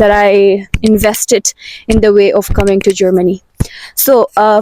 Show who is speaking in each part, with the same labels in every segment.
Speaker 1: that I invested in the way of coming to Germany. So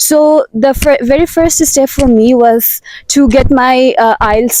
Speaker 1: So the very first step for me was to get my IELTS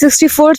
Speaker 1: 64,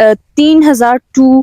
Speaker 1: 3,000 to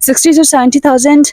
Speaker 1: 60,000 to 70,000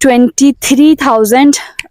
Speaker 1: 23,000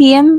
Speaker 1: PM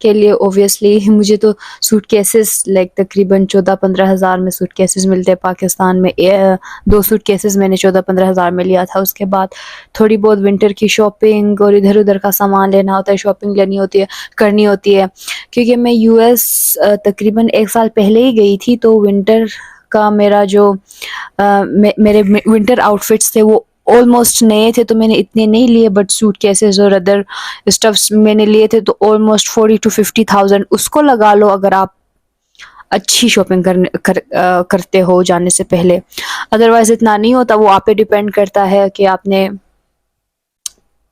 Speaker 1: کے لیے obviously مجھے تو suit cases like تقریباً 14-15 ہزار میں suit cases ملتے ہیں پاکستان میں. 2 سوٹ کیسز میں نے 14-15 ہزار میں لیا تھا. اس کے بعد تھوڑی بہت ونٹر کی شاپنگ اور ادھر ادھر کا سامان لینا ہوتا ہے, شاپنگ لینی ہوتی ہے, کرنی ہوتی ہے. کیونکہ میں یو ایس تقریباً 1 سال پہلے ہی گئی تھی, تو ونٹر کا میرا جو میرے ونٹر آؤٹ فٹس تھے وہ آلموسٹ نئے تھے, تو میں نے اتنے نہیں لیے, بٹ سوٹ کیسز اور ادر اسٹفس میں نے لیے تھے, تو آلموسٹ 40,000-50,000 اس کو لگا لو اگر آپ اچھی شاپنگ کرتے ہو جانے سے پہلے. ادروائز اتنا نہیں ہوتا, وہ آپ پہ ڈیپینڈ کرتا ہے کہ آپ نے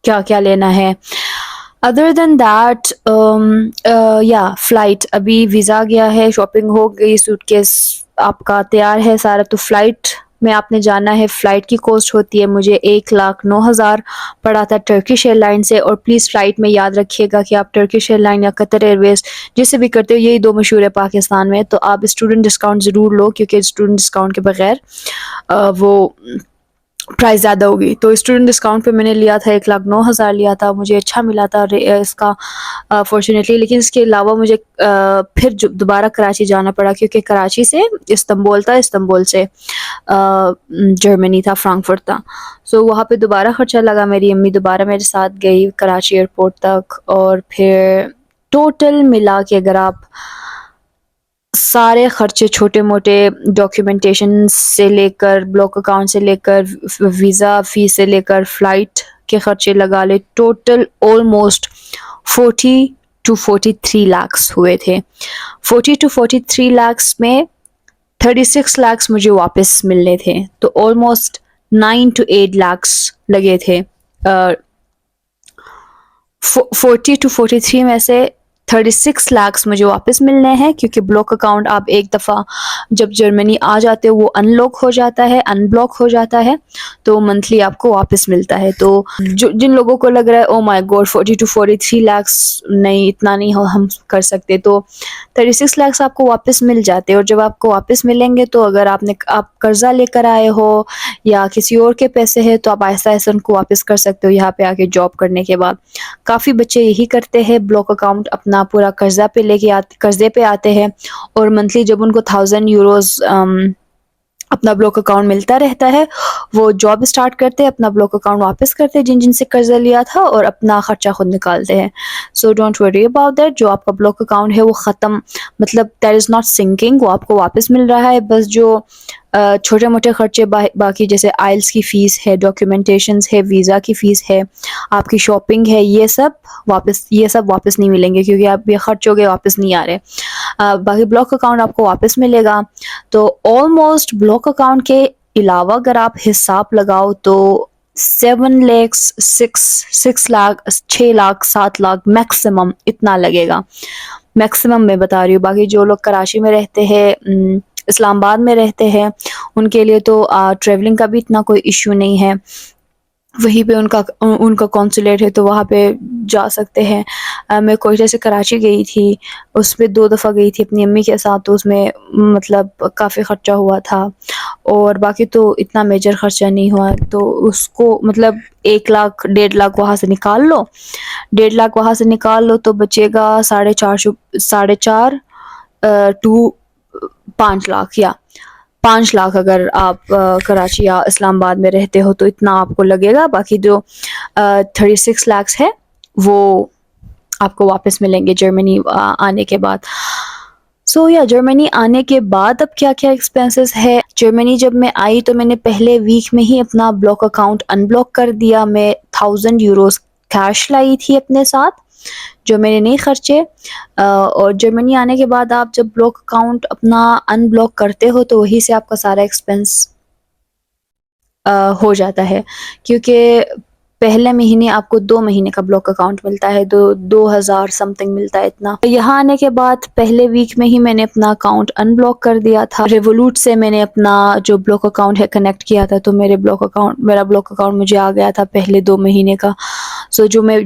Speaker 1: کیا کیا لینا ہے. ادر دین دیٹ یا فلائٹ, ابھی ویزا گیا ہے, شاپنگ ہو گئی, سوٹ کیس آپ کا تیار ہے سارا, تو فلائٹ میں آپ نے جانا ہے. فلائٹ کی کوسٹ ہوتی ہے مجھے 1,09,000 پڑا تھا ٹرکش ایئر لائن سے. اور پلیز فلائٹ میں یاد رکھیے گا کہ آپ ٹرکش ایئر لائن یا قطر ایئر ویز جس سے بھی کرتے ہو, یہی 2 مشہور ہے پاکستان میں, تو آپ اسٹوڈنٹ ڈسکاؤنٹ ضرور لو, کیونکہ اسٹوڈنٹ ڈسکاؤنٹ کے بغیر وہ پرائز زیادہ ہوگی. تو اسٹوڈنٹ ڈسکاؤنٹ پہ میں نے لیا تھا, 1,09,000 لیا تھا, مجھے اچھا ملا تھا اس کا فارچونیٹلی. لیکن اس کے علاوہ مجھے پھر دوبارہ کراچی جانا پڑا, کیونکہ کراچی سے استنبول تھا, استنبول سے جرمنی تھا, فرانکفرٹ تھا. سو وہاں پہ دوبارہ خرچہ لگا. میری امی دوبارہ میرے ساتھ گئی کراچی ایئرپورٹ تک, اور پھر ٹوٹل ملا کے اگر آپ سارے خرچے چھوٹے موٹے ڈاکیومنٹیشن سے لے کر, بلاک اکاؤنٹ سے لے کر, ویزا فیس سے لے کر, فلائٹ کے خرچے لگا لے, ٹوٹل آلموسٹ 40-43 لاکھ ہوئے تھے. 40-43 لاکھ میں 36 لاکھ مجھے واپس ملنے تھے, تو آلموسٹ 9-8 لاکھ لگے تھے. 40-43 میں سے 36 لاکھ مجھے واپس ملنے ہیں, کیونکہ بلاک اکاؤنٹ آپ ایک دفعہ جب جرمنی آ جاتے ہو وہ ان لاک ہو جاتا ہے, ان بلاک ہو جاتا ہے, تو منتھلی آپ کو واپس ملتا ہے. تو جن لوگوں کو لگ رہا ہے او مائی گاڈ 40-43 لاکھ نہیں, اتنا نہیں ہم کر سکتے, تو 36 لاکھ آپ کو واپس مل جاتے. اور جب آپ کو واپس ملیں گے, تو اگر آپ قرضہ لے کر آئے ہو یا کسی اور کے پیسے ہیں, تو آپ آہستہ آہستہ ان کو واپس کر سکتے ہو یہاں پہ آ کے جاب کرنے کے بعد. کافی بچے یہی کرتے ہیں, بلاک اکاؤنٹ اپنا پورا قرضہ پہ لے کے قرضے پہ آتے ہیں, اور منتھلی جب ان کو 1,000 یوروز اپنا بلاک اکاؤنٹ ملتا رہتا ہے, وہ جاب اسٹارٹ کرتے ہیں, اپنا بلاک اکاؤنٹ واپس کرتے ہیں جن سے قرضہ لیا تھا, اور اپنا خرچہ خود نکالتے ہیں. So don't worry about that. جو آپ کا بلاک اکاؤنٹ ہے وہ ختم, مطلب دیٹ از ناٹ سنکنگ, وہ آپ کو واپس مل رہا ہے. بس جو چھوٹے موٹے خرچے باقی جیسے آئلس کی فیس ہے, ڈاکیومنٹیشنز ہے, ویزا کی فیس ہے, آپ کی شاپنگ ہے, یہ سب واپس نہیں ملیں گے, کیونکہ آپ یہ خرچ ہو گئے, واپس نہیں آ رہے. باقی بلاک اکاؤنٹ آپ کو واپس ملے گا. تو آلموسٹ بلاک اکاؤنٹ کے علاوہ اگر آپ حساب لگاؤ تو 7 لاکھ 6 لاکھ 6 لاکھ 7 لاکھ میکسیمم اتنا لگے گا, میکسیمم میں بتا رہی ہوں. باقی جو لوگ کراچی میں رہتے ہیں, اسلام آباد میں رہتے ہیں, ان کے لیے تو ٹریولنگ کا بھی اتنا کوئی ایشو نہیں ہے, وہیں پہ ان کا کونسولیٹ ہے, تو وہاں پہ جا سکتے ہیں. میں کوئٹہ سے کراچی گئی تھی, اس میں 2 دفعہ گئی تھی اپنی امی کے ساتھ, تو اس میں مطلب کافی خرچہ ہوا تھا, اور باقی تو اتنا میجر خرچہ نہیں ہوا. تو اس کو مطلب 1 لاکھ 1.5 لاکھ وہاں سے نکال لو, 1.5 لاکھ وہاں سے نکال لو, تو بچے گا 4.5 to 5 لاکھ, یا 5 لاکھ اگر آپ کراچی یا اسلام آباد میں رہتے ہو, تو اتنا آپ کو لگے گا. باقی جو 36 لاکھ ہے وہ آپ کو واپس ملیں گے جرمنی آنے کے بعد. سو یا جرمنی آنے کے بعد اب کیا کیا ایکسپینسز ہے. جرمنی جب میں آئی تو میں نے پہلے ویک میں ہی اپنا بلاک اکاؤنٹ ان بلاک کر دیا. میں 1,000 یوروز کیش لائی تھی اپنے ساتھ, جو میں نے نہیں خرچے. اور جرمنی آنے کے بعد آپ جب بلاک اکاؤنٹ اپنا ان بلاک کرتے ہو, تو وہی سے آپ کا سارا ایکسپینس ہو جاتا ہے, کیونکہ پہلے مہینے آپ کو 2 مہینے کا بلاک اکاؤنٹ ملتا ہے, 2,000 سم تھنگ ملتا ہے اتنا. یہاں آنے کے بعد پہلے ویک میں ہی میں نے اپنا اکاؤنٹ ان بلاک کر دیا تھا. ریولوٹ سے میں نے اپنا جو بلاک اکاؤنٹ ہے کنیکٹ کیا تھا, تو میرا بلاک اکاؤنٹ مجھے آ گیا تھا پہلے 2 مہینے کا. سو جو میں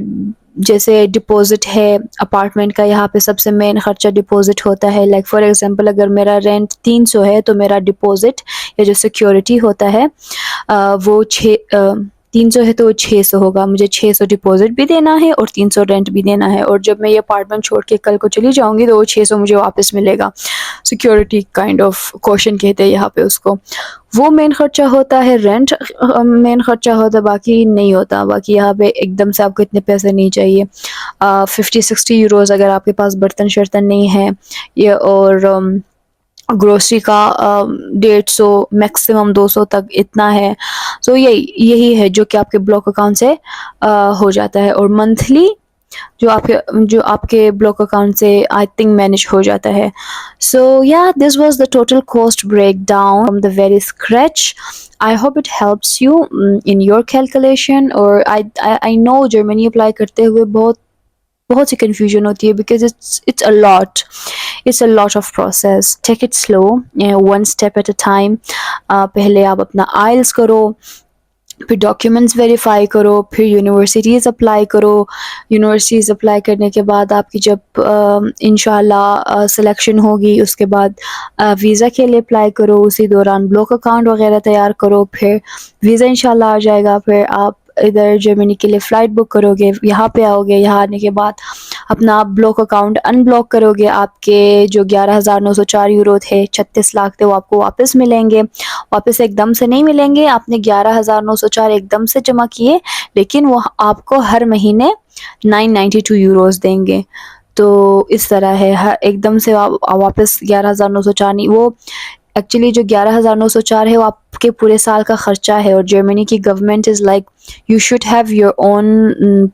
Speaker 1: جیسے ڈپازٹ ہے اپارٹمنٹ کا, یہاں پہ سب سے مین خرچہ ڈپازٹ ہوتا ہے. لائک فار ایگزامپل اگر میرا رینٹ 300 ہے, تو میرا ڈپازٹ یا جو سیکیورٹی ہوتا ہے وہ 300 ہے تو 600 ہوگا, مجھے 600 ڈپازٹ بھی دینا ہے اور 300 رینٹ بھی دینا ہے, اور جب میں یہ اپارٹمنٹ چھوڑ کے کل کو چلی جاؤں گی تو وہ 600 مجھے واپس ملے گا. سیکیورٹی کائنڈ آف کوشن کہتے ہیں یہاں پہ اس کو. وہ مین خرچہ ہوتا ہے, رینٹ مین خرچہ ہوتا ہے, باقی نہیں ہوتا. باقی یہاں پہ ایک دم سے آپ کو اتنے پیسے نہیں چاہیے. 50-60 یوروز اگر آپ کے پاس برتن شرتن نہیں ہے, یہ اور گروسری کا 150 میکسیمم 200 تک اتنا ہے. سو یہی ہے جو کہ آپ کے بلاک اکاؤنٹ سے ہو جاتا ہے, اور منتھلی جو آپ کے بلاک اکاؤنٹ سے آئی تھنک مینیج ہو جاتا ہے. So yeah this was the total cost breakdown from the very scratch. I hope it helps you in your calculation. اور I know جرمنی اپلائی کرتے ہوئے بہت سی کنفیوژن ہوتی ہے, because it's a lot of process. Take it slow, one step at a time. پہلے آپ اپنا oils کرو, پھر ڈاکیومنٹس ویریفائی کرو, پھر یونیورسٹیز اپلائی کرو. یونیورسٹیز اپلائی کرنے کے بعد آپ کی جب انشاءاللہ سلیکشن ہوگی, اس کے بعد ویزا کے لیے اپلائی کرو. اسی دوران بلاک اکاؤنٹ وغیرہ تیار کرو, پھر ویزا انشاءاللہ آ جائے گا. پھر آپ ادھر جرمنی کے لیے فلائٹ بک کرو گے, یہاں پہ آؤ گے. یہاں آنے کے بعد اپنا بلاک اکاؤنٹ ان بلاک کرو گے. آپ کے جو 11,904 یورو تھے, 36 لاکھ تھے, وہ آپ کو واپس ملیں گے. واپس ایک دم سے نہیں ملیں گے, آپ نے 11,904 ایک دم سے جمع کیے, لیکن وہ آپ کو ہر مہینے 992 یوروز دیں گے. تو اس طرح ہے, ایک دم سے واپس 11,904 نہیں. وہ ایکچولی جو 11,904 ہے وہ آپ کے پورے سال کا خرچہ ہے. اور جرمنی کی government is like you should have your own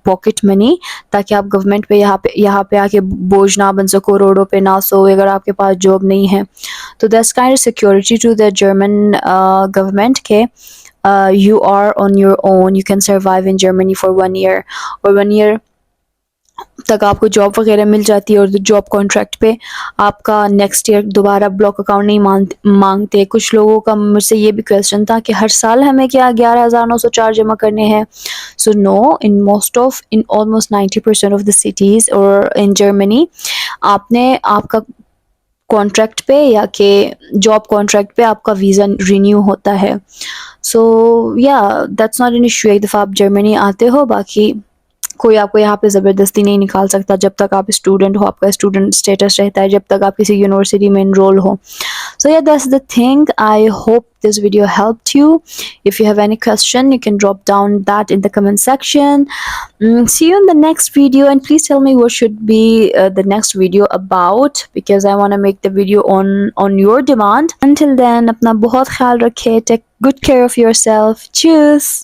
Speaker 1: pocket money, تاکہ آپ گورنمنٹ پہ یہاں پہ آ کے بوجھ نہ بن سکو, روڈوں پہ نہ سو اگر آپ کے پاس جاب نہیں ہے. تو that's kind of security to the German government کے you are on your own, you can survive in Germany for 1 year. اور 1 year تک آپ کو جاب وغیرہ مل جاتی ہے, اور جاب کانٹریکٹ پہ آپ کا نیکسٹ ایئر دوبارہ بلاک اکاؤنٹ نہیں مانگتے. کچھ لوگوں کا مجھ سے یہ بھی کویسچن تھا کہ ہر سال ہمیں کیا 11,904 جمع کرنے ہیں. سو نو, ان almost 90% آف دا سٹیز اور ان جرمنی آپ کا کانٹریکٹ پہ یا کہ جاب کانٹریکٹ پہ آپ کا ویزا رینیو ہوتا ہے. سو یا دیٹس ناٹ این ایشو. ایک دفعہ آپ جرمنی آتے ہو, باقی کوئی آپ کو یہاں پہ زبردستی نہیں نکال سکتا جب تک آپ اسٹوڈنٹ ہو. آپ کا اسٹوڈنٹ اسٹیٹس رہتا ہے جب تک آپ کسی یونیورسٹی میں انرول ہو. So yeah, that's the thing. I hope this video helped you. If you have any question, you can drop down that in the comment section. See you in the next video, and please tell me what should be the next video about, because I want to make the video on your demand. Until then, apna bahut khayal rakhe. Take good care of yourself. Cheers.